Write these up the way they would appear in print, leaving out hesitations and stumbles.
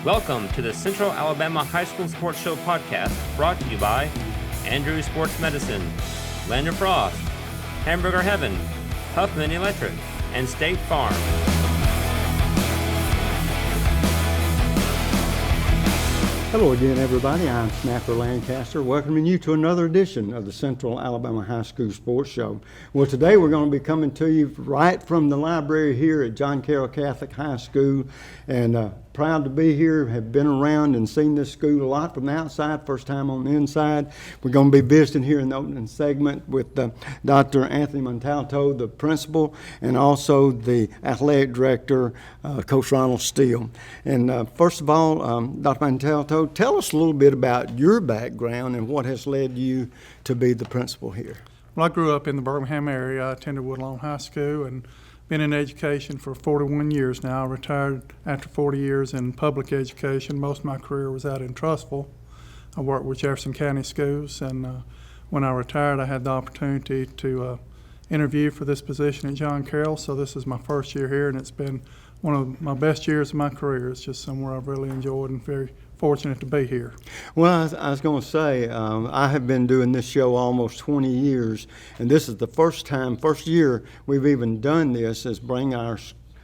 Welcome to the Central Alabama High School Sports Show podcast, brought to you by Andrew Sports Medicine, Landon Frost, Hamburger Heaven, Huffman Electric, and State Farm. Hello again, everybody. I'm Snapper Lancaster, welcoming you to another edition of the Central Alabama High School Sports Show. Well, today we're going to be coming to you right from the library here at John Carroll Catholic High School, and proud to be here. Have been around and seen this school a lot from the outside, first time on the inside. We're going to be visiting here in the opening segment with Dr. Anthony Montalto, the principal, and also the athletic director, Coach Ronald Steele. And first of all, Dr. Montalto, tell us a little bit about your background and what has led you to be the principal here. Well, I grew up in the Birmingham area. I attended Woodlawn High School and been in education for 41 years now. I retired after 40 years in public education. Most of my career was out in Trussville. I worked with Jefferson County Schools, and when I retired, I had the opportunity to interview for this position at John Carroll. So this is my first year here, and it's been one of my best years of my career. It's just somewhere I've really enjoyed and very fortunate to be here. Well, I was going to say, I have been doing this show almost 20 years, and this is the first year we've even done this, is bring our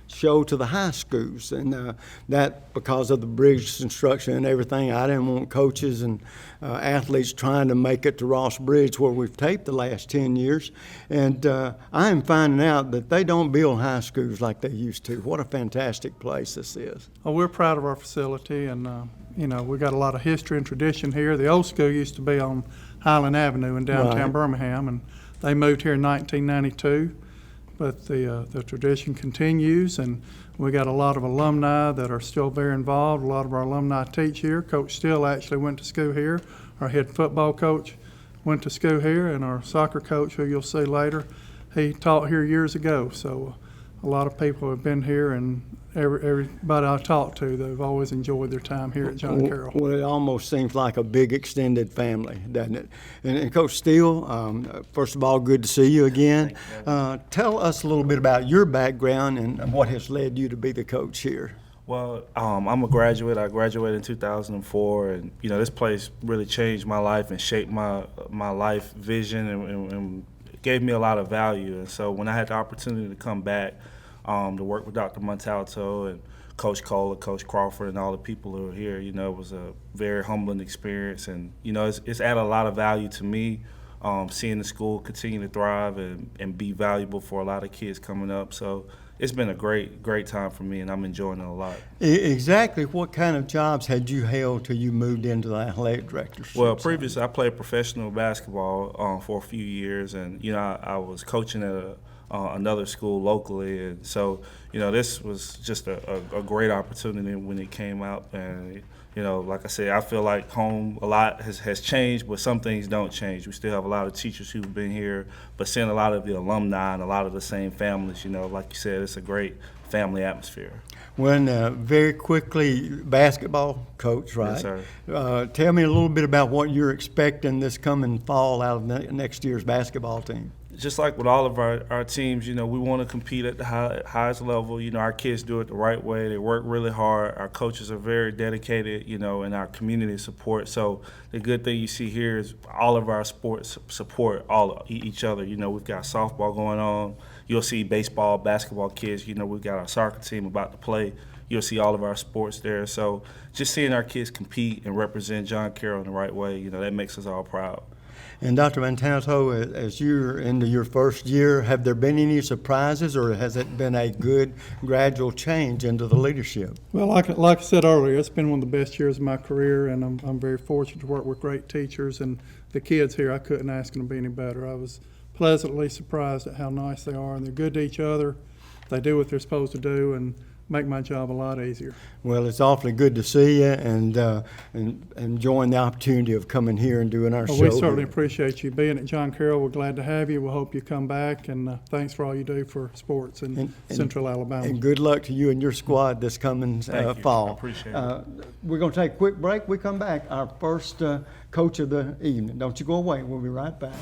show to the high schools, and that because of the bridge construction and everything, I didn't want coaches and athletes trying to make it to Ross Bridge where we've taped the last 10 years, and I am finding out that they don't build high schools like they used to. What a fantastic place this is. Well, we're proud of our facility, and we've got a lot of history and tradition here. The old school used to be on Highland Avenue in downtown Birmingham, and they moved here in 1992. But the tradition continues, and we got a lot of alumni that are still very involved. A lot of our alumni teach here. Coach Steele actually went to school here. Our head football coach went to school here, and our soccer coach, who you'll see later, he taught here years ago. So a lot of people have been here, and everybody I talk to, they've always enjoyed their time here at John Carroll. Well, it almost seems like a big extended family, doesn't it? And Coach Steele, first of all, good to see you again. Tell us a little bit about your background and what has led you to be the coach here. Well, I'm a graduate. I graduated in 2004, and this place really changed my life and shaped my life vision and gave me a lot of value. And so when I had the opportunity to come back to work with Dr. Montalto and Coach Cole and Coach Crawford and all the people who are here, it was a very humbling experience. And, it's added a lot of value to me, seeing the school continue to thrive and be valuable for a lot of kids coming up. So it's been a great time for me, and I'm enjoying it a lot. Exactly. What kind of jobs had you held till you moved into the athletic directorship? Well, previously I played professional basketball for a few years, and, I was coaching at another school locally, and so this was just a great opportunity when it came out. And like I said, I feel like home a lot has changed, but some things don't change. We still have a lot of teachers who've been here, but seeing a lot of the alumni and a lot of the same families, like you said, it's a great family atmosphere. Well, very quickly, basketball coach, right? Yes, sir. Tell me a little bit about what you're expecting this coming fall out of next year's basketball team. Just like with all of our teams, we want to compete at the highest level. Our kids do it the right way. They work really hard. Our coaches are very dedicated, and our community support. So the good thing you see here is all of our sports support each other. We've got softball going on. You'll see baseball, basketball kids. We've got our soccer team about to play. You'll see all of our sports there. So just seeing our kids compete and represent John Carroll in the right way, that makes us all proud. And Dr. Montalto, as you're into your first year, have there been any surprises, or has it been a good gradual change into the leadership? Well, like I said earlier, it's been one of the best years of my career, and I'm very fortunate to work with great teachers. And the kids here, I couldn't ask them to be any better. I was pleasantly surprised at how nice they are, and they're good to each other. They do what they're supposed to do, and make my job a lot easier. Well, it's awfully good to see you and enjoying the opportunity of coming here and doing our show. We certainly appreciate you being at John Carroll. We're glad to have you. We hope you come back, and thanks for all you do for sports in Central Alabama. And good luck to you and your squad this coming fall. I appreciate it. We're going to take a quick break. We come back, our first coach of the evening. Don't you go away. We'll be right back.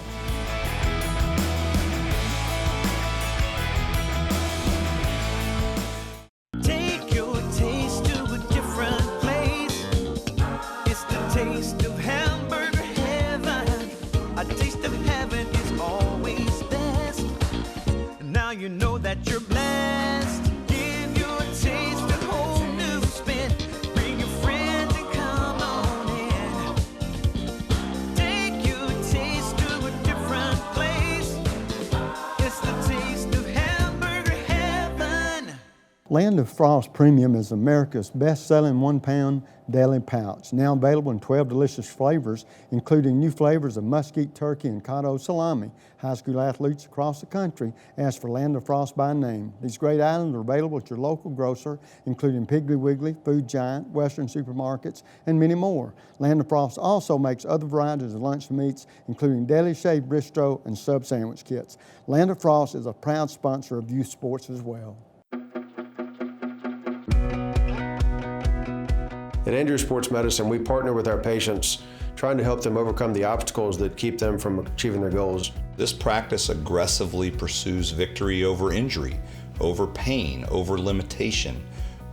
you know that you're blessed. Give your taste a whole new spin. Bring your friends and come on in. Take your taste to a different place. It's the taste of hamburger heaven. Land of Frost Premium is America's best-selling 1-pound deli pouch, now available in 12 delicious flavors, including new flavors of mesquite turkey and cotto salami. High school athletes across the country ask for Land of Frost by name. These great items are available at your local grocer, including Piggly Wiggly, Food Giant, Western supermarkets, and many more. Land of Frost also makes other varieties of lunch meats, including deli shaved bistro and sub sandwich kits. Land of Frost is a proud sponsor of youth sports as well. At Andrews Sports Medicine, we partner with our patients, trying to help them overcome the obstacles that keep them from achieving their goals. This practice aggressively pursues victory over injury, over pain, over limitation,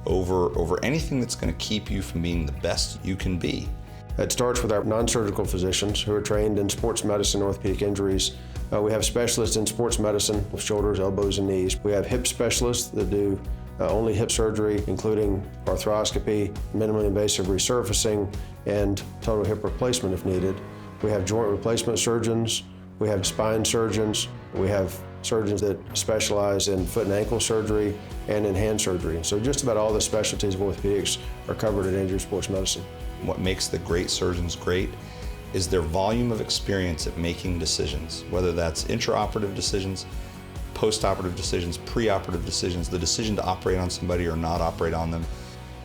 over anything that's going to keep you from being the best you can be. It starts with our non-surgical physicians who are trained in sports medicine and orthopedic injuries. We have specialists in sports medicine with shoulders, elbows, and knees. We have hip specialists that do only hip surgery, including arthroscopy, minimally invasive resurfacing, and total hip replacement if needed. We have joint replacement surgeons. We have spine surgeons. We have surgeons that specialize in foot and ankle surgery and in hand surgery. So just about all the specialties of orthopedics are covered at Andrews Sports Medicine. What makes the great surgeons great is their volume of experience at making decisions, whether that's intraoperative decisions, post-operative decisions, pre-operative decisions, the decision to operate on somebody or not operate on them.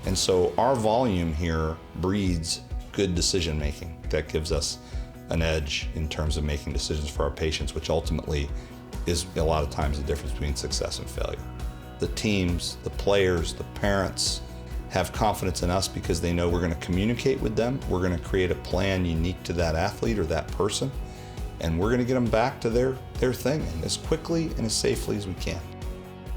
And so our volume here breeds good decision making. That gives us an edge in terms of making decisions for our patients, which ultimately is a lot of times the difference between success and failure. The teams, the players, the parents have confidence in us because they know we're going to communicate with them. We're going to create a plan unique to that athlete or that person, and we're going to get them back to their thing and as quickly and as safely as we can.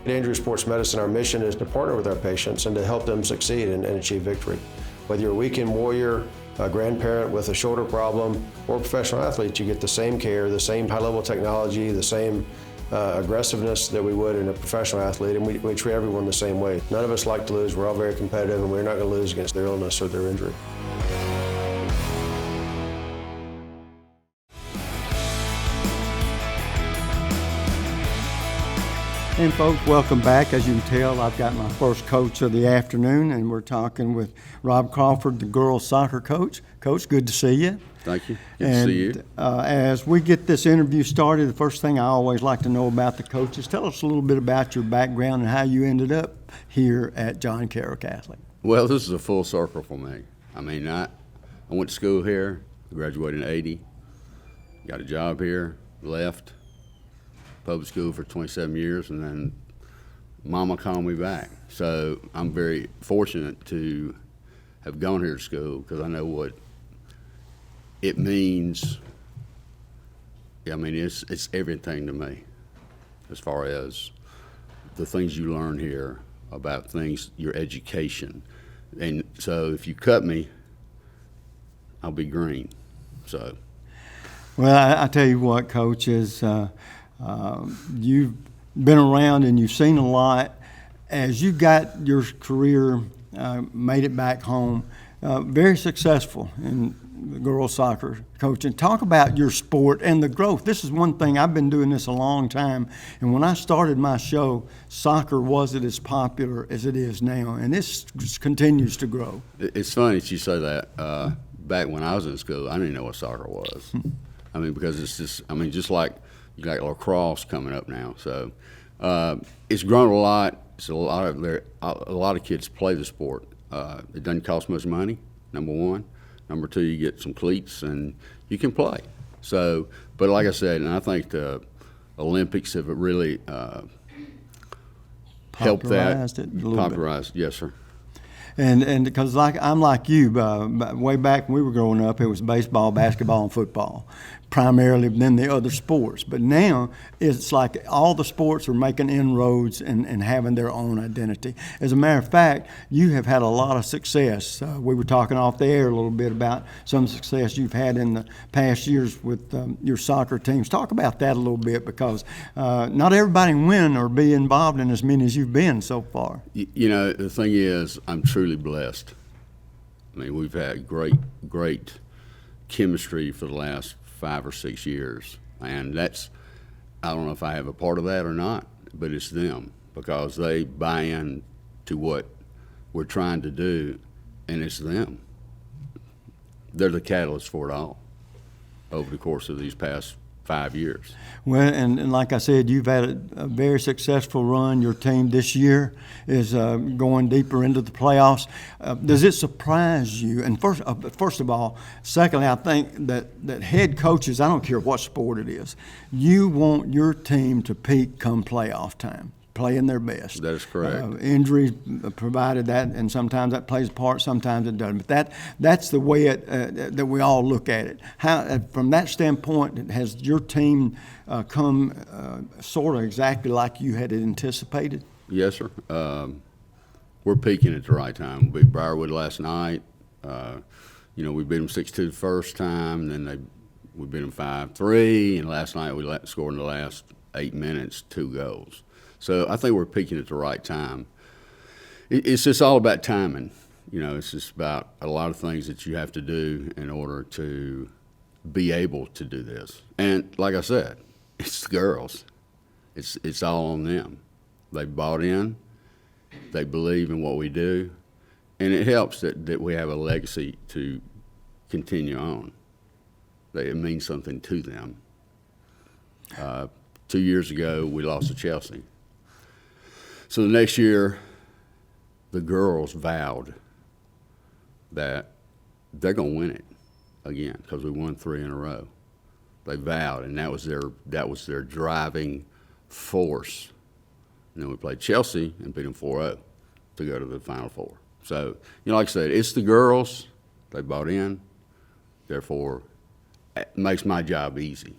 At Andrews Sports Medicine, our mission is to partner with our patients and to help them succeed and achieve victory. Whether you're a weekend warrior, a grandparent with a shoulder problem, or a professional athlete, you get the same care, the same high-level technology, the same aggressiveness that we would in a professional athlete, and we treat everyone the same way. None of us like to lose. We're all very competitive, and we're not going to lose against their illness or their injury. And folks, welcome back. As you can tell, I've got my first coach of the afternoon, and we're talking with Rob Crawford, the girls soccer coach. Coach, good to see you. Thank you. Good to see you. As we get this interview started, the first thing I always like to know about the coaches, tell us a little bit about your background and how you ended up here at John Carroll Catholic. Well, this is a full circle for me. I mean, I went to school here, graduated in '80, got a job here, left public school for 27 years, and then Mama called me back. So I'm very fortunate to have gone here to school because I know what it means. I mean, it's everything to me as far as the things you learn here about things, your education. And so if you cut me, I'll be green. So. Well, I tell you what, Coach, is you've been around and you've seen a lot. As you got your career, made it back home, very successful in the girls soccer coaching. Talk about your sport and the growth. This is one thing, I've been doing this a long time, and when I started my show, soccer wasn't as popular as it is now, and this continues to grow. It's funny that you say that. Back when I was in school, I didn't know what soccer was. I mean, because it's just, I mean, just like you got lacrosse coming up now. So it's grown a lot. It's a lot of kids play the sport. It doesn't cost much money, number one. Number two, you get some cleats and you can play. So, but like I said, and I think the Olympics have really helped that. Popularized, yes, sir. And because I'm like you, way back when we were growing up, it was baseball, basketball, and football. primarily than the other sports. But now it's like all the sports are making inroads and having their own identity. As a matter of fact, you have had a lot of success. We were talking off the air a little bit about some success you've had in the past years with your soccer teams. Talk about that a little bit, because not everybody can win or be involved in as many as you've been so far. You know, the thing is, I'm truly blessed. I mean, we've had great chemistry for the last 5 or 6 years, and that's, I don't know if I have a part of that or not, but it's them, because they buy in to what we're trying to do, and it's them. They're the catalyst for it all over the course of these past 5 years. Well, and like I said, you've had a very successful run. Your team this year is going deeper into the playoffs. Does it surprise you? And first of all, secondly, I think that head coaches, I don't care what sport it is, you want your team to peak come playoff time, playing their best. That is correct. Injuries provided that, and sometimes that plays a part, sometimes it doesn't. But that's the way that we all look at it. How, from that standpoint, has your team come sort of exactly like you had we Yes, sir. We're peaking at the right time. We beat Briarwood last night. You know, we beat them 6-2 the first time, and then we beat them 5-3, and last night we scored in the last 8 minutes 2 goals. So I think we're peaking at the right time. It's just all about timing. You know, it's just about a lot of things that you have to do in order to be able to do this. And like I said, it's the girls. It's all on them. They bought in. They believe in what we do. And it helps that we have a legacy to continue on. It means something to them. 2 years ago, we lost to Chelsea. So the next year, the girls vowed that they're going to win it again, because we won 3 in a row. They vowed, and that was their driving force. And then we played Chelsea and beat them 4-0 to go to the Final Four. So, you know, like I said, it's the girls. They bought in. Therefore, it makes my job easy.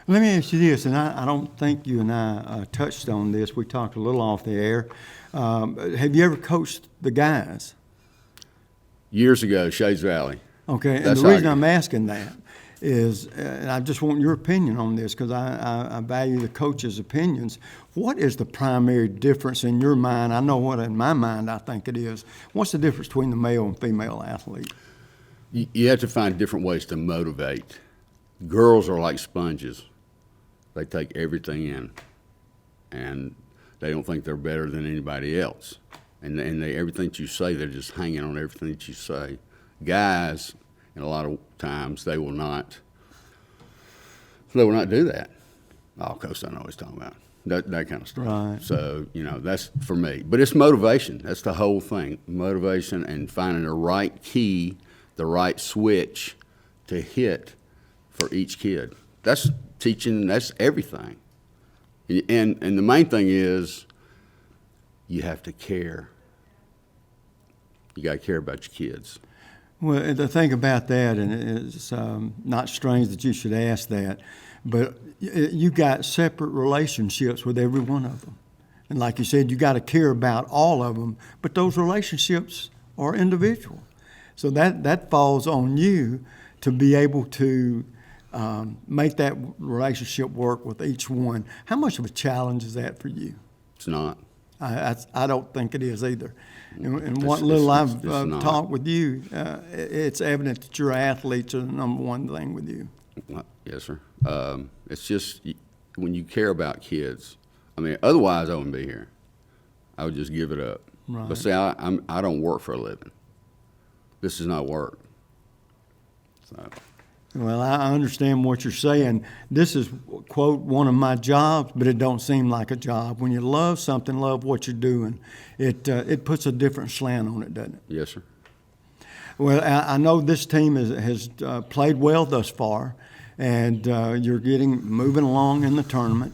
Let me ask you this, and I don't think you and I touched on this. We talked a little off the air. Have you ever coached the guys? Years ago, Shays Valley. Okay, and That's the reason how I- I'm asking that is, and I just want your opinion on this, because I value the coaches' opinions. What is the primary difference in your mind? I know what in my mind I think it is. What's the difference between the male and female athlete? You have to find different ways to motivate. Girls are like sponges. They take everything in, and they don't think they're better than anybody else. And everything that you say, they're just hanging on everything that you say. Guys, and a lot of times, they will not do that. Oh, Coach doesn't know what he's talking about. That kind of stuff. Right. So, you know, that's for me. But it's motivation. That's the whole thing. Motivation and finding the right key, the right switch to hit for each kid. That's teaching, that's everything. And the main thing is you have to care. You got to care about your kids. Well, the thing about that, and it's not strange that you should ask that, but you got separate relationships with every one of them. And like you said, you got to care about all of them, but those relationships are individual. So that falls on you to be able to make that relationship work with each one. How much of a challenge is that for you? It's not. I don't think it is either. And what little I've talked with you, it's evident that your athletes are the number one thing with you. Yes, sir. It's just when you care about kids. I mean, otherwise I wouldn't be here. I would just give it up. Right. But see, I don't work for a living. This is not work. So. Well, I understand what you're saying. This is, quote, one of my jobs, but it don't seem like a job. When you love something, love what you're doing, it puts a different slant on it, doesn't it? Yes, sir. Well, I know this team has played well thus far, and you're moving along in the tournament.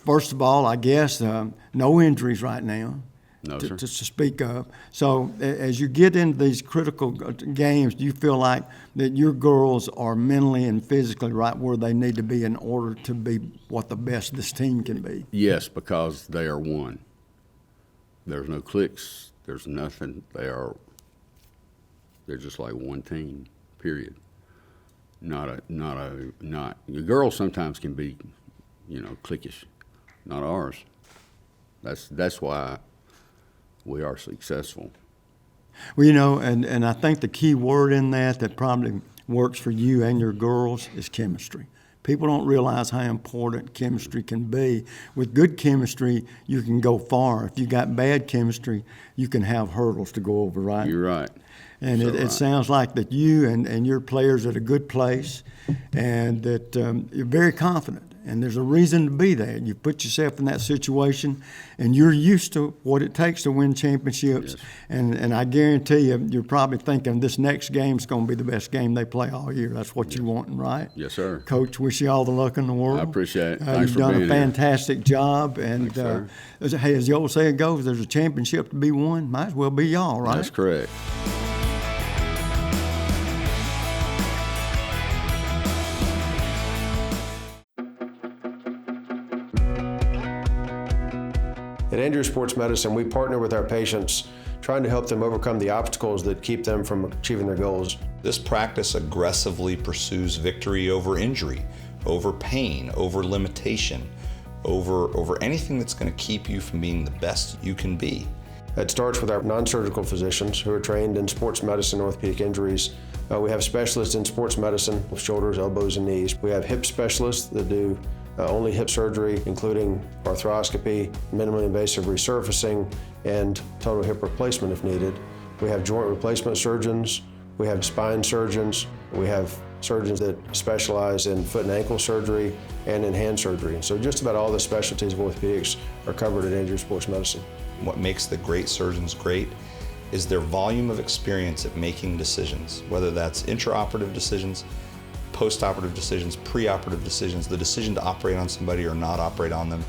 First of all, I guess no injuries right now. No, to, sir. to speak of. So as you get into these critical games, do you feel like that your girls are mentally and physically right where they need to be in order to be what the best this team can be? Yes, because they are one. There's no cliques. There's nothing. They're just like one team, period. The girls sometimes can be, cliquish, not ours. That's why we are successful. Well, and I think the key word in that probably works for you and your girls is chemistry. People don't realize how important chemistry can be. With good chemistry, you can go far. If you got bad chemistry, you can have hurdles to go over, right? You're right. And So it right. sounds like that you and your players are at a good place and that you're very confident. And there's a reason to be there. You put yourself in that situation, and you're used to what it takes to win championships. Yes. And I guarantee you're probably thinking this next game's going to be the best game they play all year. That's what you're wanting, right? Yes, sir. Coach, wish you all the luck in the world. I appreciate it. Thanks You've for done being a here. fantastic job. And Thanks, sir. hey, as the old saying goes, there's a championship to be won. Might as well be y'all, right? That's correct. At Andrews Sports Medicine, we partner with our patients, trying to help them overcome the obstacles that keep them from achieving their goals. This practice aggressively pursues victory over injury, over pain, over limitation, over anything that's going to keep you from being the best you can be. It starts with our non-surgical physicians who are trained in sports medicine, orthopedic injuries. We have specialists in sports medicine, shoulders, elbows, and knees. We have hip specialists that do only hip surgery, including arthroscopy, minimally invasive resurfacing, and total hip replacement if needed. We have joint replacement surgeons. We have spine surgeons. We have surgeons that specialize in foot and ankle surgery and in hand surgery. So just about all the specialties of orthopedics are covered at Andrews Sports Medicine. What makes the great surgeons great is their volume of experience at making decisions, whether that's intraoperative decisions, postoperative decisions, preoperative decisions, the decision to operate on somebody or not operate on them.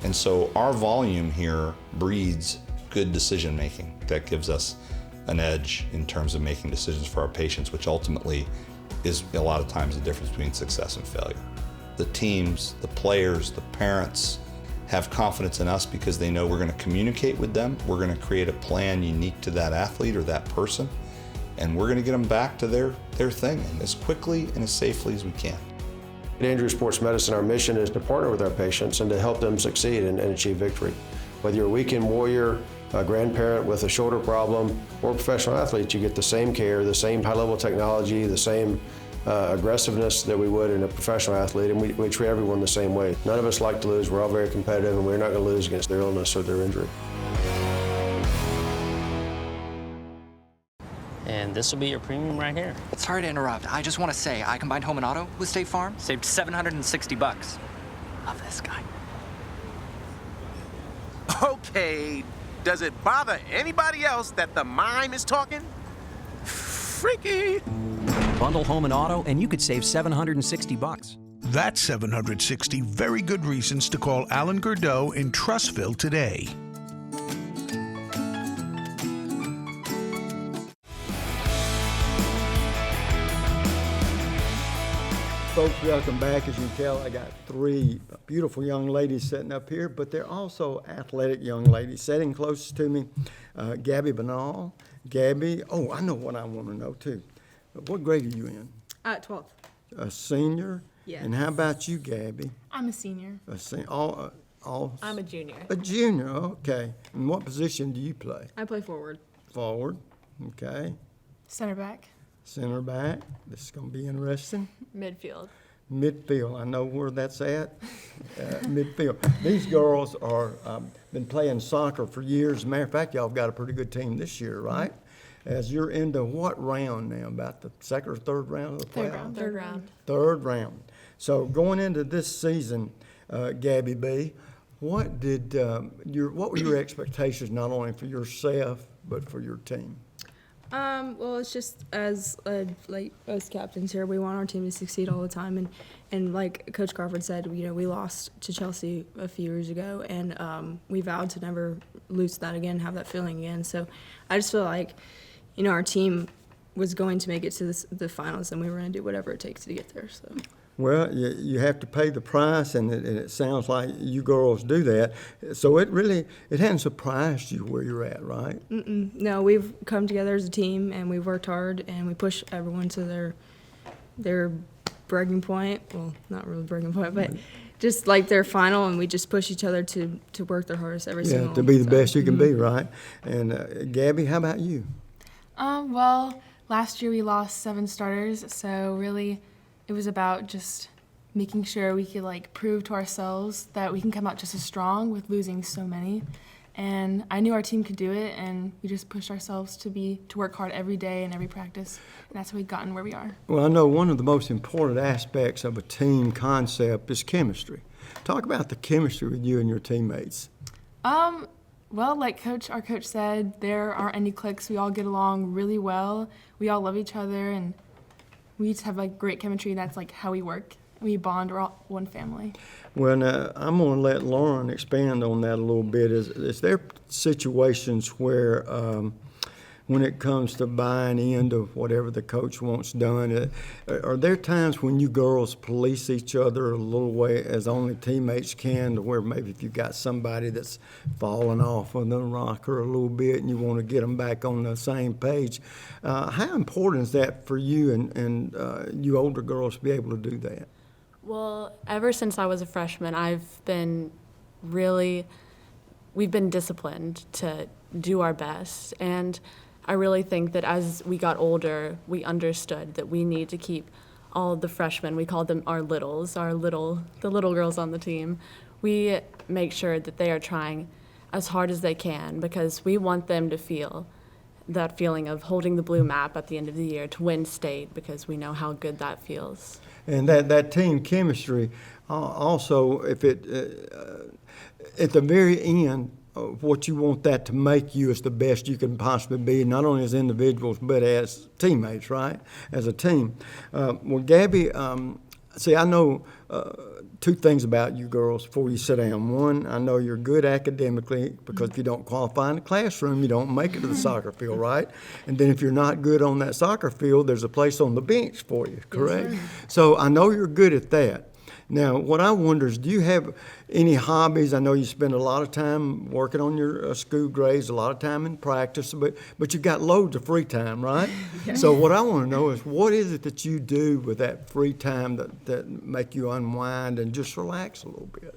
And so our volume here breeds good decision making that gives us an edge in terms of making decisions for our patients, which ultimately is a lot of times the difference between success and failure. The teams, the players, the parents have confidence in us because they know we're going to communicate with them, we're going to create a plan unique to that athlete or that person, and we're going to get them back to their thing and as quickly and as safely as we can. At Andrews Sports Medicine, our mission is to partner with our patients and to help them succeed and achieve victory. Whether you're a weekend warrior, a grandparent with a shoulder problem, or a professional athlete, you get the same care, the same high-level technology, the same aggressiveness that we would in a professional athlete, and we treat everyone the same way. None of us like to lose. We're all very competitive, and we're not going to lose against their illness or their injury. And this will be your premium right here. Sorry to interrupt. I just want to say I combined home and auto with State Farm. Saved $760. Love this guy. Okay, does it bother anybody else that the mime is talking? Freaky. Bundle home and auto, and you could save $760. That's 760 very good reasons to call Alan Gurdeau in Trussville today. Folks, welcome back. As you can tell, I got three beautiful young ladies sitting up here, but they're also athletic young ladies. Sitting closest to me, Gabby Banal. Gabby, oh, I know what I want to know too. What grade are you in? 12th. A senior? Yes. And how about you, Gabby? I'm a senior. I'm a junior. A junior, okay. And what position do you play? I play forward. Forward, okay. Center back. Center back, this is going to be interesting. Midfield. Midfield, I know where that's at. Midfield. These girls are been playing soccer for years. As a matter of fact, y'all have got a pretty good team this year, right? As you're into what round now? About the second or third round of the playoffs? Third round. Third round. So going into this season, Gabby B, what were your expectations not only for yourself but for your team? Well, it's just as like us captains here, we want our team to succeed all the time, and like Coach Crawford said, we lost to Chelsea a few years ago, and we vowed to never lose that again, have that feeling again. So I just feel like, our team was going to make it to the finals, and we were going to do whatever it takes to get there. So. Well, you have to pay the price, and it sounds like you girls do that. So it hadn't surprised you where you're at, right? No, we've come together as a team, and we've worked hard, and we push everyone to their breaking point. Well, not really breaking point, but just like their final, and we just push each other to work their hardest every single. Yeah, to be the best you can be, right? And Gabby, how about you? Well, last year we lost 7 starters, so really it was about just making sure we could prove to ourselves that we can come out just as strong with losing so many. And I knew our team could do it, and we just pushed ourselves to work hard every day and every practice, and that's how we've gotten where we are. Well, I know one of the most important aspects of a team concept is chemistry. Talk about the chemistry with you and your teammates. Well, like our coach said, there aren't any cliques. We all get along really well. We all love each other, and we just have great chemistry. That's how we work. We bond. We're all one family. Well, now, I'm going to let Lauren expand on that a little bit. Is there situations where, when it comes to buying into whatever the coach wants done, are there times when you girls police each other a little way as only teammates can, to where maybe if you got somebody that's fallen off of the rocker a little bit and you want to get them back on the same page? How important is that for you and you older girls to be able to do that? Well, ever since I was a freshman, we've been disciplined to do our best. And I really think that as we got older, we understood that we need to keep all of the freshmen, we call them our littles, the little girls on the team. We make sure that they are trying as hard as they can, because we want them to feel that feeling of holding the blue map at the end of the year to win state, because we know how good that feels. And that team chemistry, also, if it at the very end, what you want that to make you is the best you can possibly be, not only as individuals but as teammates, right? As a team. Well, Gabby, see, I know 2 things about you girls before you sit down. One, I know you're good academically, because if you don't qualify in the classroom, you don't make it to the soccer field, right? And then if you're not good on that soccer field, there's a place on the bench for you, correct? Yes, so I know you're good at that. Now, what I wonder is, do you have any hobbies? I know you spend a lot of time working on your school grades, a lot of time in practice, but you've got loads of free time, right? Yes. So what I want to know is, what is it that you do with that free time that make you unwind and just relax a little bit?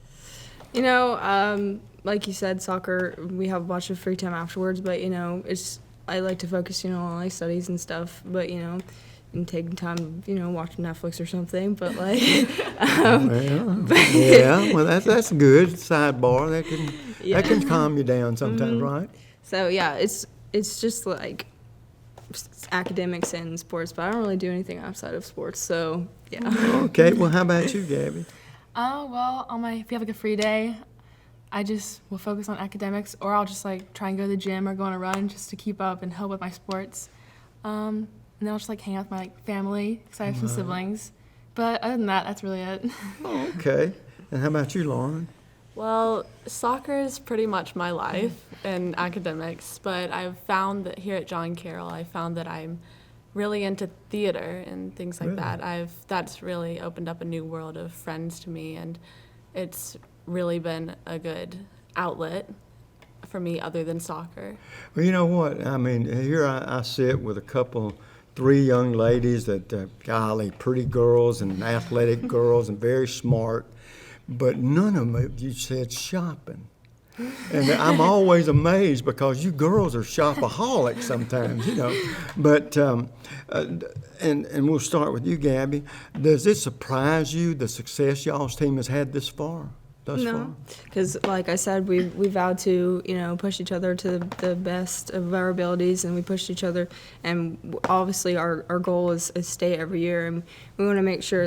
Like you said, soccer, we have a bunch of free time afterwards, but, I like to focus, on my studies and stuff, but, and taking time, watching Netflix or something, but well, that's good. Sidebar, that can calm you down sometimes, right? So yeah, it's just academics and sports, but I don't really do anything outside of sports. So yeah. Okay, well, how about you, Gabby? Well, if we have a free day, I just will focus on academics, or I'll just try and go to the gym or go on a run just to keep up and help with my sports. And then I'll just hang out with my family, because I have some siblings. But other than that, that's really it. Okay. And how about you, Lauren? Well, soccer is pretty much my life and academics, but I've found that here at John Carroll, I'm really into theater and things like that. That's really opened up a new world of friends to me, and it's really been a good outlet for me other than soccer. Well, you know what? I mean, here I sit with a 3 young ladies that, golly, pretty girls and athletic girls and very smart, but none of them, you said shopping. And I'm always amazed, because you girls are shopaholics sometimes, But, and we'll start with you, Gabby. Does it surprise you the success y'all's team has had thus far? No, because like I said, we vowed to push each other to the best of our abilities, and we pushed each other. And obviously, our goal is state every year, and we want to make sure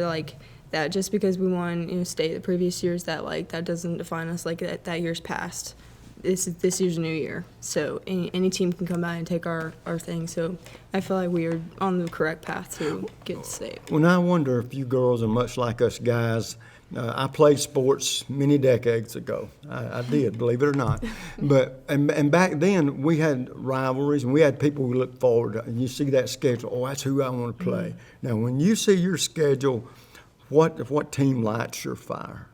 that just because we won state the previous years, that that doesn't define us, that year's past. this year's a new year. So any team can come by and take our thing. So I feel like we are on the correct path to get state. Well, now I wonder if you girls are much like us guys. I played sports many decades ago. I did, believe it or not. But and back then we had rivalries and we had people we looked forward to. And you see that schedule. Oh, that's who I want to play. Mm-hmm. Now, when you see your schedule, what team lights your fire?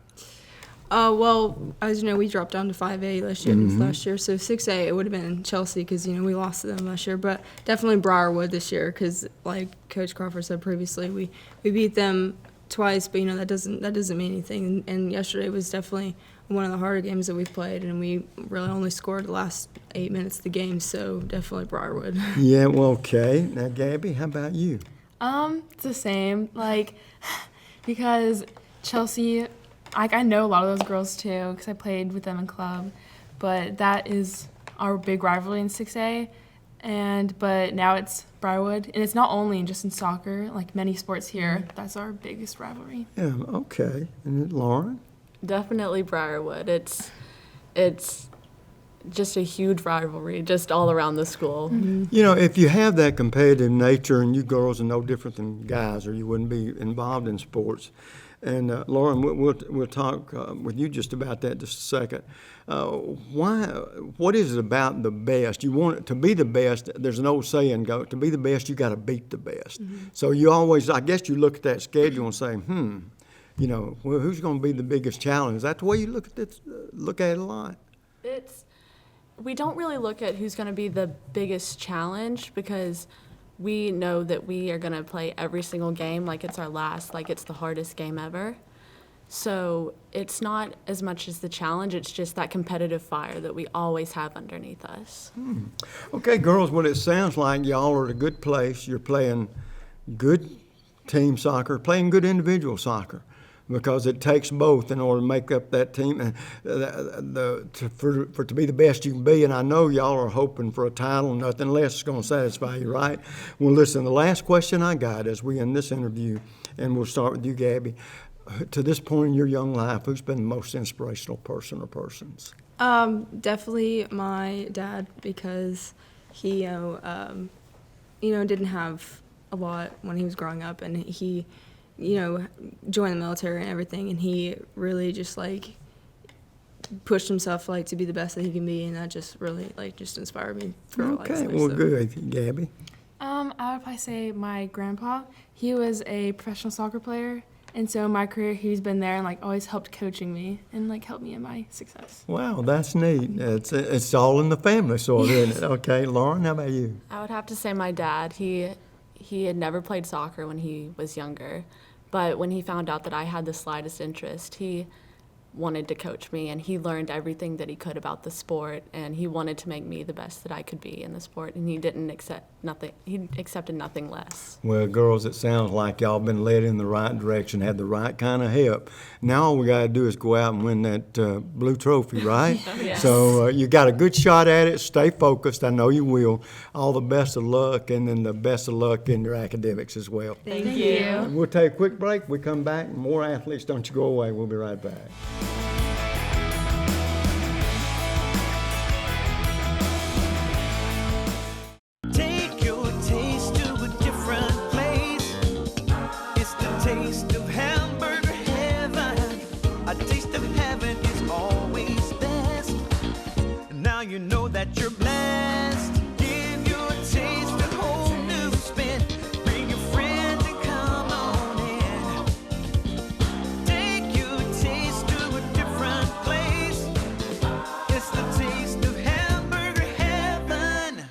Well, as you know, we dropped down to 5A last year. So 6A, it would have been Chelsea because, we lost to them last year. But definitely Briarwood this year because, like Coach Crawford said previously, we beat them twice, but, that doesn't mean anything. And yesterday was definitely one of the harder games that we've played, and we really only scored the last 8 minutes of the game, so definitely Briarwood. Yeah, well, okay. Now, Gabby, how about you? It's the same, because Chelsea, I know a lot of those girls too, because I played with them in club, but that is our big rivalry in 6A, but now it's Briarwood, and it's not only just in soccer, like many sports here, that's our biggest rivalry. Yeah, okay. And Lauren? Definitely Briarwood. It's just a huge rivalry, just all around the school. Mm-hmm. If you have that competitive nature, and you girls are no different than guys, or you wouldn't be involved in sports. And Lauren, we'll talk with you just about that just a second. What is it about the best? You want it to be the best. There's an old saying, to be the best, you got to beat the best. Mm-hmm. So you always, I guess you look at that schedule and say, well, who's going to be the biggest challenge? Is that the way you look at it a lot? We don't really look at who's going to be the biggest challenge because we know that we are going to play every single game like it's our last, like it's the hardest game ever. So it's not as much as the challenge, it's just that competitive fire that we always have underneath us. Okay, girls, well, it sounds like y'all are at a good place. You're playing good team soccer, playing good individual soccer, because it takes both in order to make up that team and to be the best you can be. And I know y'all are hoping for a title. Nothing less is going to satisfy you, right? Well, listen, the last question I got as we end this interview, and we'll start with you, Gabby. To this point in your young life, who's been the most inspirational person or persons? Definitely my dad, because he, didn't have a lot when he was growing up, and he joined the military and everything, and he really just pushed himself to be the best that he can be, and that just really just inspired me for life. Okay, well, good. Gabby? I would probably say my grandpa. He was a professional soccer player, and so in my career he's been there and always helped coaching me and helped me in my success. Wow, that's neat. It's all in the family sort of, isn't it? Okay, Lauren, how about you? I would have to say my dad. He had never played soccer when he was younger. But when he found out that I had the slightest interest, he wanted to coach me, and he learned everything that he could about the sport, and he wanted to make me the best that I could be in the sport, and he didn't accept nothing. He accepted nothing less. Well, girls, it sounds like y'all been led in the right direction, had the right kind of help. Now all we got to do is go out and win that blue trophy, right? Yes. So you got a good shot at it. Stay focused. I know you will. All the best of luck, and then the best of luck in your academics as well. Thank you. We'll take a quick break. We come back. More athletes. Don't you go away. We'll be right back. Take your taste to a different place. It's the taste of hamburger heaven. A taste of heaven is always best. Now you know that you're blessed. Give your taste a whole new spin. Bring your friends and come on in. Take your taste to a different place. It's the taste of hamburger heaven.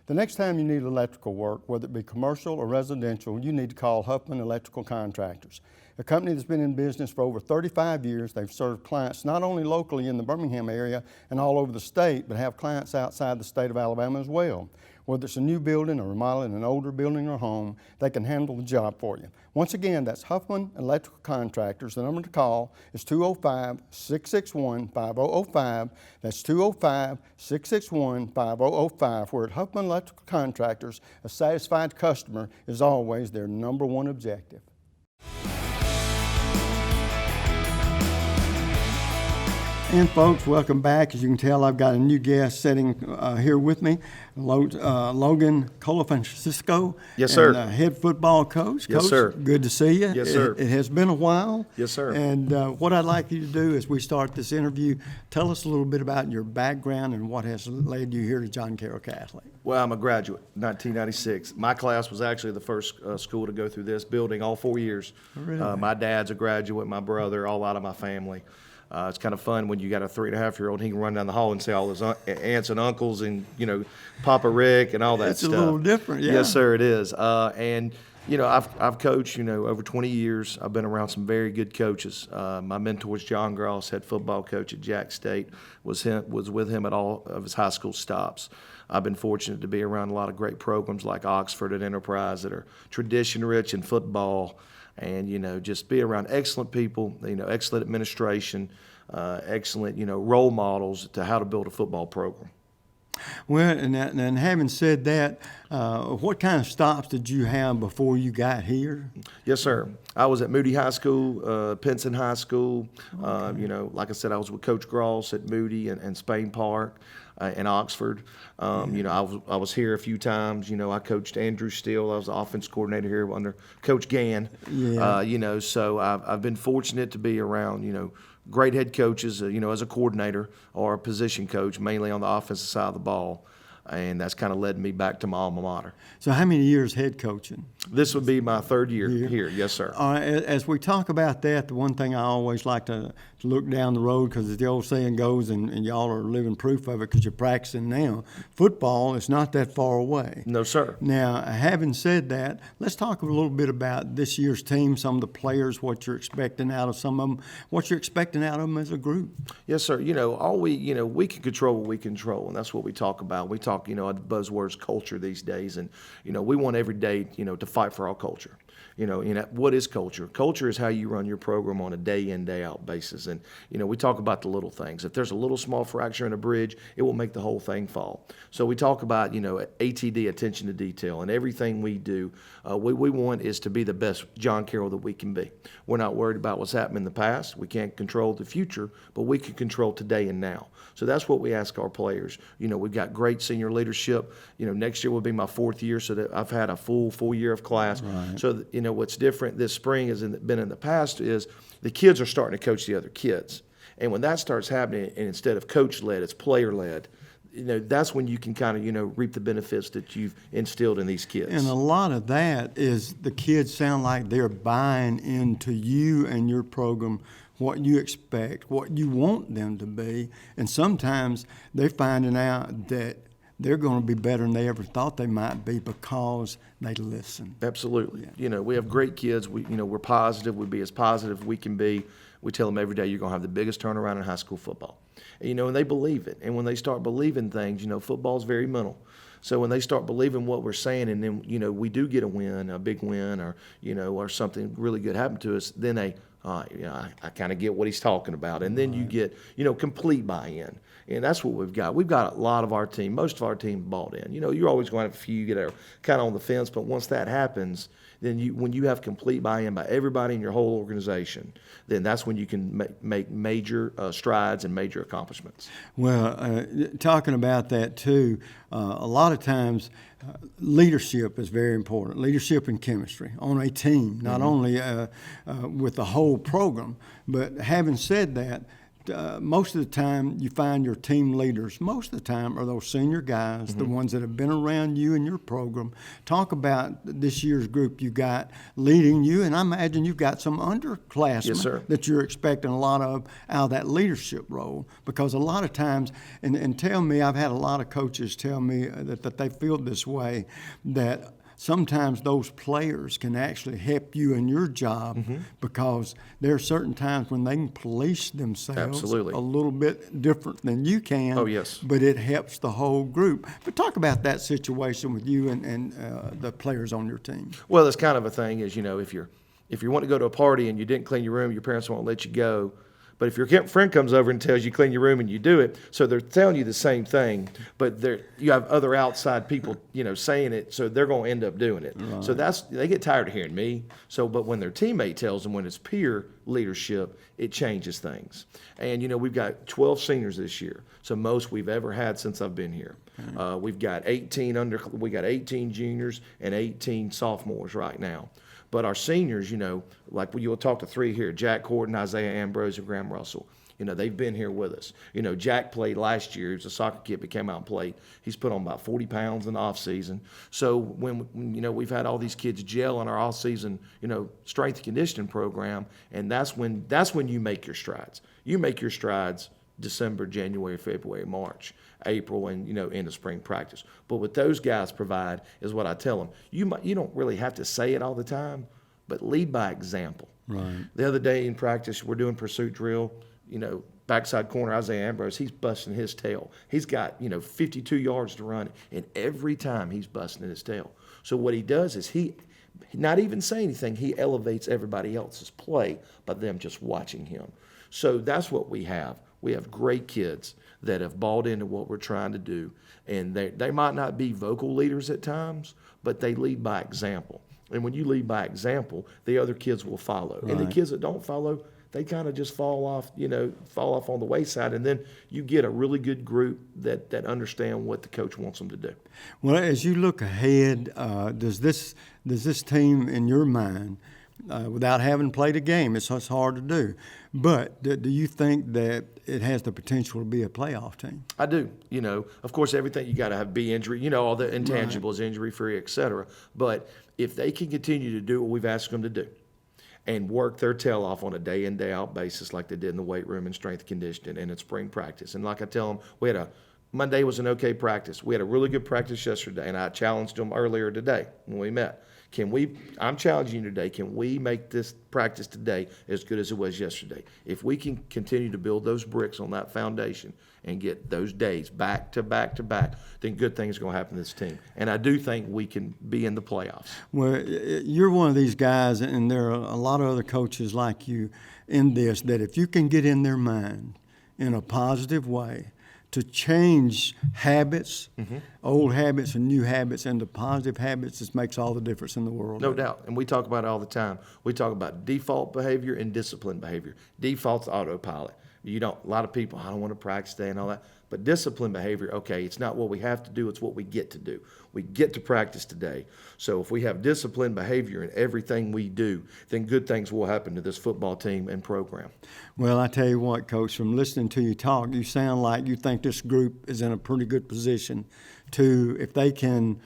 The next time you need electrical work, whether it be commercial or residential, you need to call Huffman Electrical Contractors, a company that's been in business for over 35 years. They've served clients not only locally in the Birmingham area and all over the state, but have clients outside the state of Alabama as well. Whether it's a new building or remodeling an older building or home, they can handle the job for you. Once again, that's Huffman Electrical Contractors. The number to call is 205-661-5005. That's 205-661-5005. Where at Huffman Electrical Contractors, a satisfied customer is always their number one objective. And folks, welcome back. As you can tell, I've got a new guest sitting here with me, Logan Colafancisco. Yes, sir. And, head football coach. Yes, Coach, sir. good to see you. Yes, sir. It has been a while. Yes, sir. And what I'd like you to do as we start this interview, tell us a little bit about your background and what has led you here to John Carroll Catholic. Well, I'm a graduate, 1996. My class was actually the first school to go through this building all 4 years. Really? My dad's a graduate, my brother, all out of my family. It's kind of fun when you got a 3.5-year-old. He can run down the hall and say all his aunts and uncles and, Papa Rick and all that It's stuff. a little different, yeah. Yes, sir, it is. And, I've coached, over 20 years. I've been around some very good coaches. My mentor was John Gross, head football coach at Jack State, was with him at all of his high school stops. I've been fortunate to be around a lot of great programs like Oxford and Enterprise that are tradition-rich in football. And, just be around excellent people, excellent administration, excellent, role models to how to build a football program. Well, and having said that, what kind of stops did you have before you got here? Yes, sir. I was at Moody High School, Pinson High School. Okay. Like I said, I was with Coach Gross at Moody and Spain Park. In Oxford. I was here a few times. I coached Andrew Steele. I was the offense coordinator here under Coach Gann. Yeah. So I've been fortunate to be around, great head coaches, as a coordinator or a position coach, mainly on the offensive side of the ball. And that's kind of led me back to my alma mater. So how many years head coaching? This would be my third year here. Yes, sir. As we talk about that, the one thing I always like to look down the road, because as the old saying goes, and y'all are living proof of it because you're practicing now, football is not that far away. No, sir. Now, having said that, let's talk a little bit about this year's team, some of the players, what you're expecting out of some of them, what you're expecting out of them as a group. Yes, sir. We can control what we control, and that's what we talk about. We talk, buzzwords culture these days, and, we want every day, to fight for our culture. What is culture? Culture is how you run your program on a day in, day out basis. And, we talk about the little things. If there's a little small fracture in a bridge, it will make the whole thing fall. So we talk about, ATD, attention to detail, and everything we do, what we want is to be the best John Carroll that we can be. We're not worried about what's happened in the past. We can't control the future, but we can control today and now. So that's what we ask our players. We've got great senior leadership. Next year will be my fourth year, so that I've had a full year of class. Right. So, what's different this spring has been in the past is the kids are starting to coach the other kids. And when that starts happening, and instead of coach-led, it's player-led, that's when you can kind of, reap the benefits that you've instilled in these kids. And a lot of that is the kids sound like they're buying into you and your program, what you expect, what you want them to be. And sometimes they're finding out that they're going to be better than they ever thought they might be because they listen. Absolutely. Yeah. We have great kids. We're positive. We be as positive as we can be. We tell them every day you're going to have the biggest turnaround in high school football. And they believe it. And when they start believing things, football's very mental. So when they start believing what we're saying, and then, we do get a win, a big win, or, or something really good happened to us, then I kind of get what he's talking about. And then you get, complete buy-in. And that's what we've got. We've got a lot of our team, most of our team bought in. You're always going to have a few that are kind of on the fence, but once that happens, then when you have complete buy-in by everybody in your whole organization, then that's when you can make major strides and major accomplishments. Well, talking about that too, a lot of times leadership is very important. Leadership and chemistry on a team, not only with the whole program, but having said that, most of the time you find your team leaders, most of the time are those senior guys, the ones that have been around you and your program. Talk about this year's group you got leading you, and I imagine you've got some underclassmen Yes, sir. that you're expecting a lot of out of that leadership role, because a lot of times, and tell me, I've had a lot of coaches tell me that they feel this way, that sometimes those players can actually help you in your job because there are certain times when they can police themselves Absolutely. a little bit different than you can. Oh, yes. But it helps the whole group. But talk about that situation with you and the players on your team. Well, it's kind of a thing is, if you want to go to a party and you didn't clean your room, your parents won't let you go. But if your friend comes over and tells you clean your room and you do it, so they're telling you the same thing, but you have other outside people, saying it, so they're going to end up doing it. Right. So they get tired of hearing me. But when their teammate tells them, when it's peer leadership, it changes things. And we've got 12 seniors this year, so most we've ever had since I've been here. We've got 18 juniors and 18 sophomores right now. But our seniors, like you'll talk to 3 here, Jack Horton, Isaiah Ambrose, and Graham Russell. They've been here with us. Jack played last year. He was a soccer kid, but came out and played. He's put on about 40 pounds in the off season. So when we've had all these kids gel in our off season, strength and conditioning program, and that's when you make your strides. You make your strides December, January, February, March, April, and into spring practice. But what those guys provide is what I tell them. You don't really have to say it all the time, but lead by example. Right. The other day in practice, we're doing pursuit drill. Backside corner, Isaiah Ambrose, he's busting his tail. He's got 52 yards to run, and every time he's busting his tail. So what he does is he, not even say anything, he elevates everybody else's play by them just watching him. So that's what we have. We have great kids that have bought into what we're trying to do, and they might not be vocal leaders at times, but they lead by example. And when you lead by example, the other kids will follow. Right. And the kids that don't follow, they kind of just fall off on the wayside, and then you get a really good group that understand what the coach wants them to do. Well, as you look ahead, does this team, in your mind, without having played a game, it's hard to do, but do you think that it has the potential to be a playoff team? I do. Of course, everything you got to be injury, all the intangibles, right, injury-free, et cetera. But if they can continue to do what we've asked them to do and work their tail off on a day-in, day-out basis like they did in the weight room and strength conditioning and in spring practice. And like I tell them, Monday was an okay practice. We had a really good practice yesterday, and I challenged them earlier today when we met. I'm challenging you today, can we make this practice today as good as it was yesterday? If we can continue to build those bricks on that foundation and get those days back to back to back, then good things are going to happen to this team. And I do think we can be in the playoffs. Well, you're one of these guys, and there are a lot of other coaches like you in this, that if you can get in their mind in a positive way, to change habits, old habits and new habits, into positive habits, this makes all the difference in the world. No doubt. And we talk about it all the time. We talk about default behavior and disciplined behavior. Default's autopilot. A lot of people, I don't want to practice today and all that. But disciplined behavior, okay, it's not what we have to do, it's what we get to do. We get to practice today. So if we have disciplined behavior in everything we do, then good things will happen to this football team and program. Well, I tell you what, Coach, from listening to you talk, you sound like you think this group is in a pretty good position to, if they can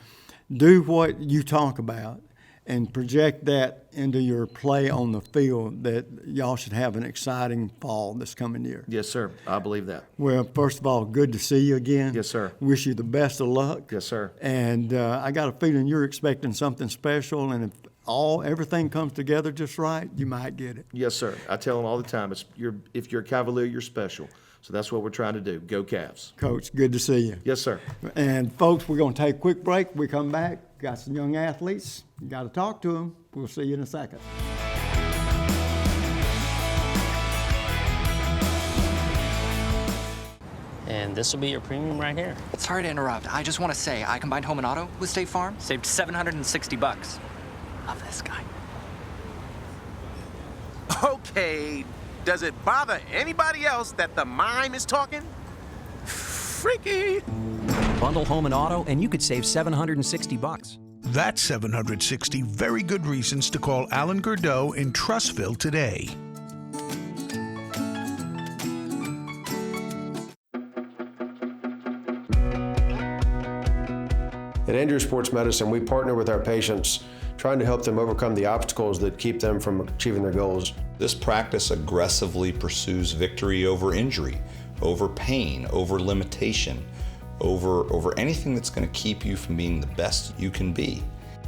do what you talk about and project that into your play on the field, that y'all should have an exciting fall this coming year. Yes, sir. I believe that. Well, first of all, good to see you again. Yes, sir. Wish you the best of luck. Yes, sir. And I got a feeling you're expecting something special, and if everything comes together just right, you might get it. Yes, sir. I tell them all the time, if you're a Cavalier, you're special. So that's what we're trying to do. Go Cavs. Coach, good to see you. Yes, sir. And folks, we're going to take a quick break. We come back. Got some young athletes. You got to talk to them. We'll see you in a second. And this will be your premium right here. Sorry to interrupt. I just want to say I combined home and auto with State Farm. Saved $760. Love this guy. Okay, does it bother anybody else that the mime is talking? Freaky. Bundle home and auto, and you could save $760. That's 760 very good reasons to call Alan Gurdeau in Trussville today. At Andrews Sports Medicine, we partner with our patients, trying to help them overcome the obstacles that keep them from achieving their goals. This practice aggressively pursues victory over injury, over pain, over limitation, over anything that's going to keep you from being the best you can be.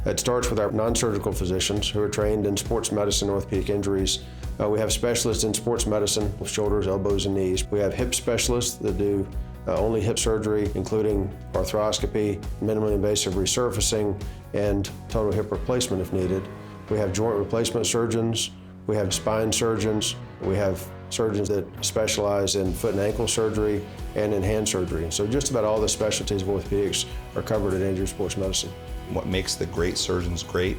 It starts with our non-surgical physicians who are trained in sports medicine, orthopedic injuries. We have specialists in sports medicine, shoulders, elbows, and knees. We have hip specialists that do only hip surgery, including arthroscopy, minimally invasive resurfacing, and total hip replacement if needed. We have joint replacement surgeons. We have spine surgeons. We have surgeons that specialize in foot and ankle surgery and in hand surgery. So just about all the specialties of orthopedics are covered at Andrews Sports Medicine. What makes the great surgeons great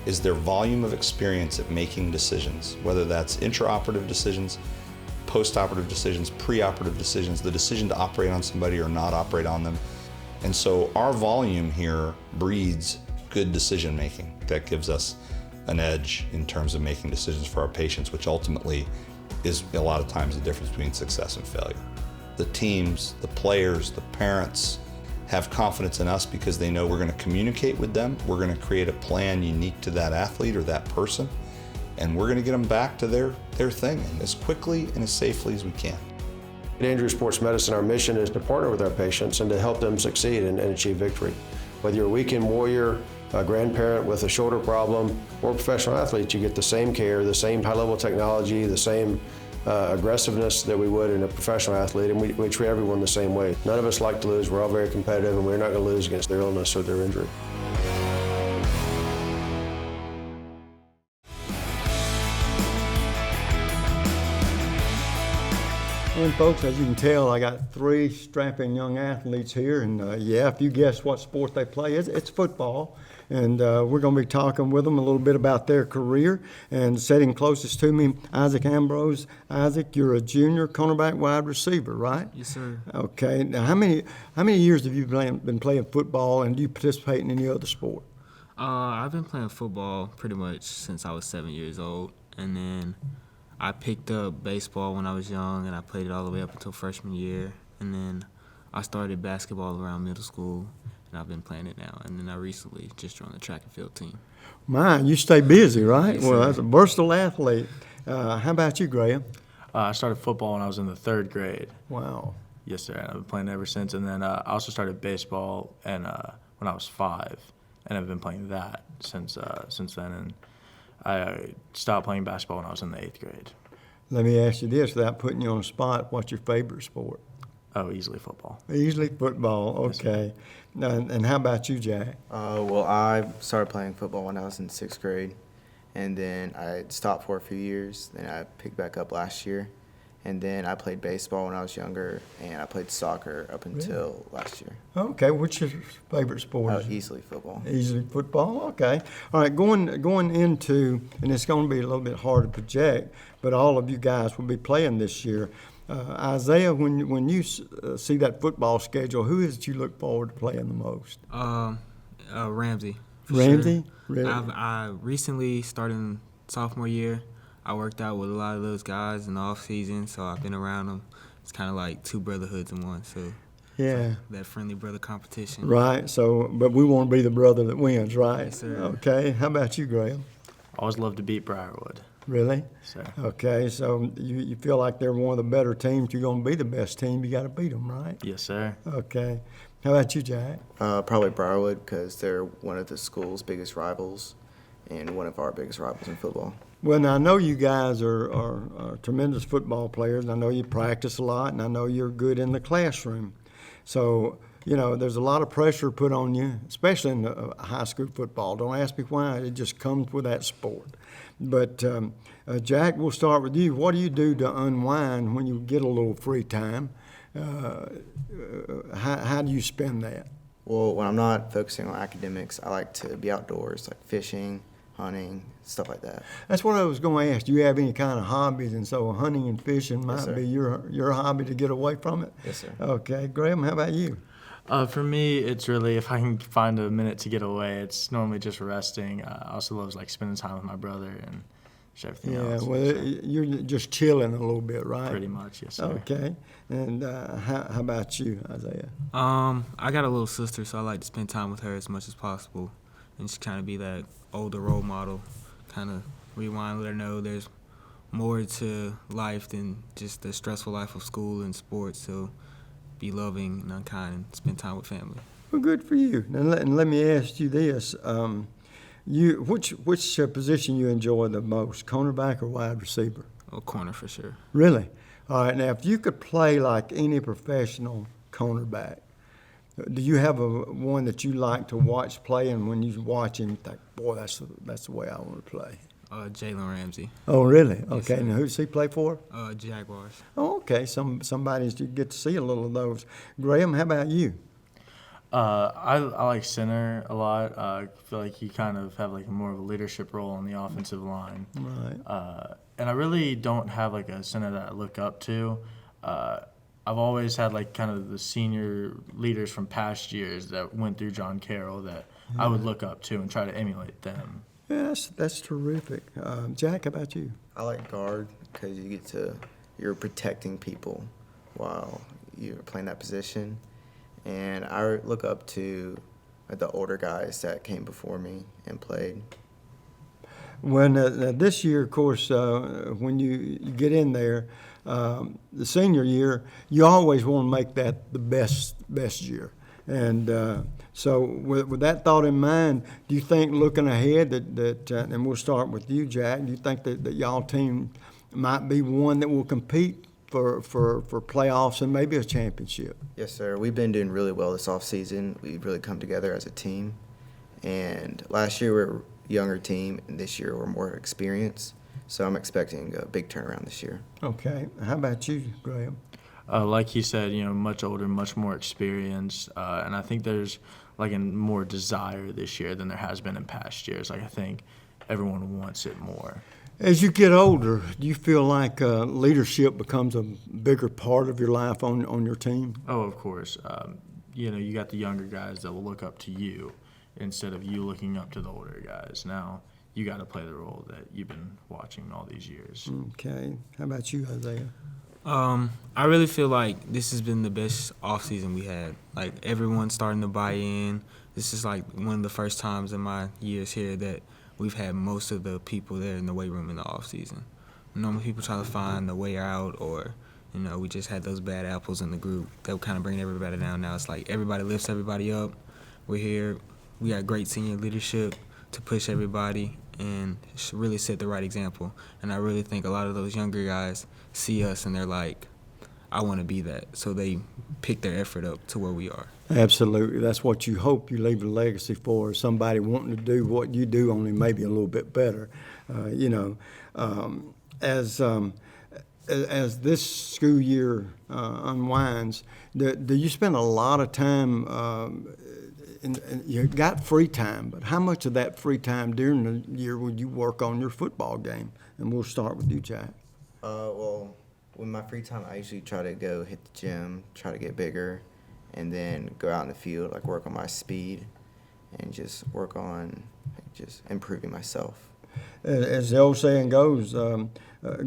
is their volume of experience at making decisions, whether that's intraoperative decisions, post-operative decisions, pre-operative decisions, the decision to operate on somebody or not operate on them. And so our volume here breeds good decision making. That gives us an edge in terms of making decisions for our patients, which ultimately is a lot of times the difference between success and failure. The teams, the players, the parents have confidence in us because they know we're going to communicate with them, we're going to create a plan unique to that athlete or that person, and we're going to get them back to their thing as quickly and as safely as we can. At Andrews Sports Medicine, our mission is to partner with our patients and to help them succeed and achieve victory. Whether you're a weekend warrior, a grandparent with a shoulder problem, or a professional athlete, you get the same care, the same high-level technology, the same aggressiveness that we would in a professional athlete, and we treat everyone the same way. None of us like to lose. We're all very competitive, and we're not going to lose against their illness or their injury. And folks, as you can tell, I got three strapping young athletes here, and yeah, if you guess what sport they play, it's football. And we're going to be talking with them a little bit about their career. And sitting closest to me, Isaac Ambrose. Isaac, you're a junior cornerback wide receiver, right? Yes, sir. Okay. Now, how many years have you been playing football, and do you participate in any other sport? I've been playing football pretty much since I was 7 years old, and then I picked up baseball when I was young, and I played it all the way up until freshman year, and then I started basketball around middle school, and I've been playing it now, and then I recently just joined the track and field team. Man, you stay busy, right? Yes, well, sir. that's a versatile athlete. How about you, Graham? I started football when I was in the 3rd grade. Wow. Yes, sir. I've been playing ever since. And then I also started baseball when I was 5, and I've been playing that since then. And I stopped playing basketball when I was in the 8th grade. Let me ask you this, without putting you on the spot, what's your favorite sport? Oh, easily football. Easily football, okay. And how about you, Jack? Well, I started playing football when I was in 6th grade, and then I stopped for a few years. Then I picked back up last year, and then I played baseball when I was younger, and I played soccer up until last year. Okay, what's your favorite sport? Easily football. Easily football, okay. All right, going into, and it's going to be a little bit hard to project, but all of you guys will be playing this year. Isaiah, when you see that football schedule, who is it you look forward to playing the most? Ramsey. Ramsey? Sure. Really? I recently started in sophomore year. I worked out with a lot of those guys in the off season, so I've been around them. It's kind of like two brotherhoods in one. So yeah, that friendly brother competition. Right. So, but we want to be the brother that wins, right? Yes, sir. Okay. How about you, Graham? I always love to beat Briarwood. Really? Sir. Okay, so you feel like they're one of the better teams. You're going to be the best team. You got to beat them, right? Yes, sir. Okay. How about you, Jack? Probably Briarwood, because they're one of the school's biggest rivals and one of our biggest rivals in football. Well, now I know you guys are tremendous football players, and I know you practice a lot, and I know you're good in the classroom. So, you know, there's a lot of pressure put on you, especially in high school football. Don't ask me why. It just comes with that sport. But, Jack, we'll start with you. What do you do to unwind when you get a little free time? How do you spend that? Well, when I'm not focusing on academics, I like to be outdoors, like fishing, hunting, stuff like that. That's what I was going to ask. Do you have any kind of hobbies? And so hunting and fishing might be your hobby to get away from it? Yes, sir. Okay. Graham, how about you? For me, it's really, if I can find a minute to get away, it's normally just resting. I also love like spending time with my brother and just everything else. Yeah, well, you're just chilling a little bit, right? Pretty much, yes, sir. Okay. And how about you, Isaiah? I got a little sister, so I like to spend time with her as much as possible and just kind of be that older role model, kind of rewind, let her know there's more to life than just the stressful life of school and sports. So be loving and unkind and spend time with family. Well, good for you. And let me ask you this. Which position you enjoy the most, cornerback or wide receiver? Oh, corner for sure. Really? All right. Now, if you could play like any professional cornerback, do you have one that you like to watch play, and when you watch him, you think, boy, that's the way I want to play? Jalen Ramsey. Oh, really? Yes, Okay. sir. Now, who does he play for? Jaguars. Oh, okay. Somebody's you get to see a little of those. Graham, how about you? I like center a lot. I feel like he kind of have like more of a leadership role on the offensive line. Right. And I really don't have like a center that I look up to. I've always had like kind of the senior leaders from past years that went through John Carroll that I would look up to and try to emulate them. Yes, that's terrific. Jack, how about you? I like guard because you're protecting people while you're playing that position. And I look up to the older guys that came before me and played. When this year, of course, when you get in there, the senior year, you always want to make that the best year. And so with that thought in mind, do you think looking ahead that and we'll start with you, Jack, do you think that y'all team might be one that will compete for playoffs and maybe a championship? Yes, sir. We've been doing really well this offseason. We've really come together as a team. And last year we were a younger team, and this year we're more experienced. So I'm expecting a big turnaround this year. Okay. How about you, Graham? Like he said, much older, much more experienced, and I think there's like a more desire this year than there has been in past years. Like I think everyone wants it more. As you get older, do you feel like leadership becomes a bigger part of your life on your team? Oh, of course. You got the younger guys that will look up to you instead of you looking up to the older guys. Now you got to play the role that you've been watching all these years. Okay. How about you, Isaiah? I really feel like this has been the best offseason we had. Like, everyone's starting to buy in. This is like one of the first times in my years here that we've had most of the people there in the weight room in the offseason. Normally people try to find a way out, or, we just had those bad apples in the group that would kind of bring everybody down. Now it's like everybody lifts everybody up. We're here. We got great senior leadership to push everybody and really set the right example. And I really think a lot of those younger guys see us and they're like, I want to be that. So they pick their effort up to where we are. Absolutely. That's what you hope you leave a legacy for, somebody wanting to do what you do, only maybe a little bit better. As this school year unwinds, do you spend a lot of time and you got free time, but how much of that free time during the year would you work on your football game? And we'll start with you, Jack. Well, with my free time, I usually try to go hit the gym, try to get bigger, and then go out in the field, like work on my speed and just work on just improving myself. As the old saying goes,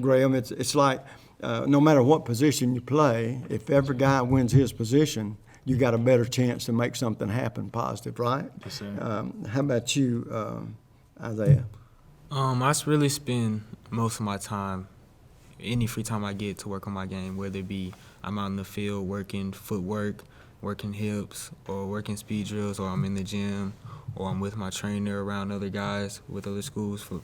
Graham, it's like no matter what position you play, if every guy wins his position, you got a better chance to make something happen positive, right? Yes, sir. How about you, Isaiah? I really spend most of my time, any free time I get, to work on my game, whether it be I'm out in the field working footwork, working hips, or working speed drills, or I'm in the gym, or I'm with my trainer around other guys with other schools for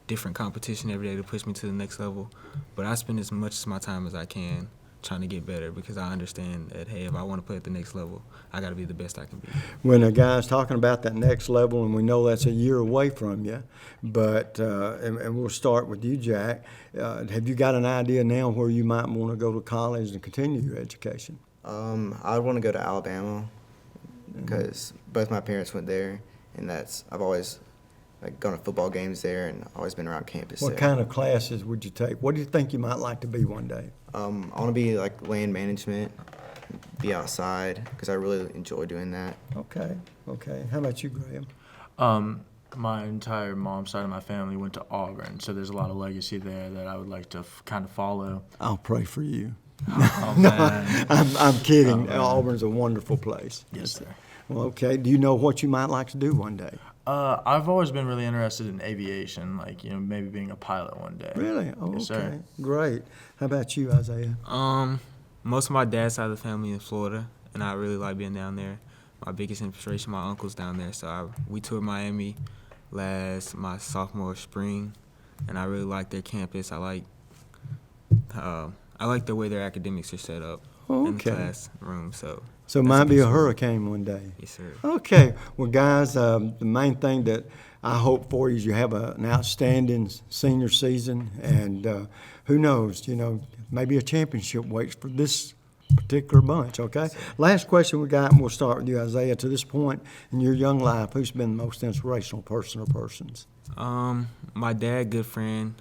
different competition every day to push me to the next level. But I spend as much of my time as I can trying to get better, because I understand that, hey, if I want to play at the next level, I got to be the best I can be. When a guy's talking about that next level, and we know that's a year away from you, but and we'll start with you, Jack. Have you got an idea now where you might want to go to college and continue your education? I want to go to Alabama because both my parents went there, and I've always gone to football games there and always been around campus. What kind of classes would you take? What do you think you might like to be one day? I want to be like land management, be outside, because I really enjoy doing that. Okay. How about you, Graham? My entire mom's side of my family went to Auburn, so there's a lot of legacy there that I would like to kind of follow. I'll pray for you. Oh, No, man. I'm kidding. Oh, Auburn's a wonderful place. Yes, sir. Well, okay. Do you know what you might like to do one day? I've always been really interested in aviation, maybe being a pilot one day. Really? Oh, Yes, okay. sir. Great. How about you, Isaiah? Most of my dad's side of the family in Florida, and I really like being down there. My biggest inspiration, my uncle's down there, so we toured Miami my sophomore spring, and I really like their campus. I like the way their academics are set up in the classroom. So it might be a hurricane one day. Yes, sir. Okay. Well, guys, the main thing that I hope for you have an outstanding senior season, and who knows, maybe a championship waits for this particular bunch, okay? Last question we got, and we'll start with you, Isaiah. To this point in your young life, who's been the most inspirational person or persons? My dad, good friend,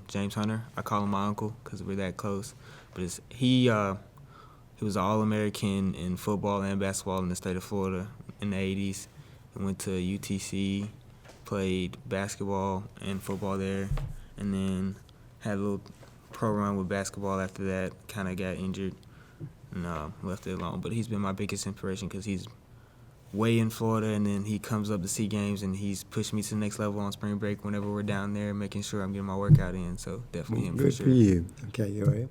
James Hunter. I call him my uncle because we're that close. But he was an All-American in football and basketball in the state of Florida in the 80s. He went to UTC, played basketball and football there, and then had a little pro run with basketball after that, kind of got injured and left it alone. But he's been my biggest inspiration because he's way in Florida, and then he comes up to see games, and he's pushed me to the next level on spring break whenever we're down there, making sure I'm getting my workout in. So definitely him Good for sure. for you. Okay, you ready?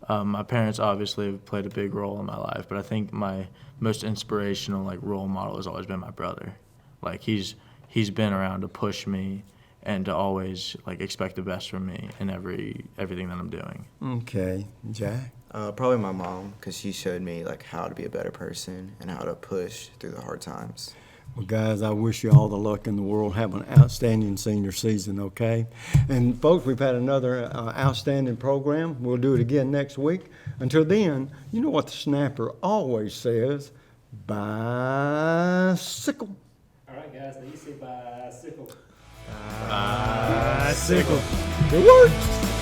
My parents obviously have played a big role in my life, but I think my most inspirational role model has always been my brother. He's been around to push me and to always expect the best from me in everything that I'm doing. Okay, Jack? Probably my mom, because she showed me how to be a better person and how to push through the hard times. Well, guys, I wish you all the luck in the world. Have an outstanding senior season, okay? And, folks, we've had another outstanding program. We'll do it again next week. Until then, you know what the snapper always says, bicycle. All right, guys, now you say bicycle. Bicycle. It works.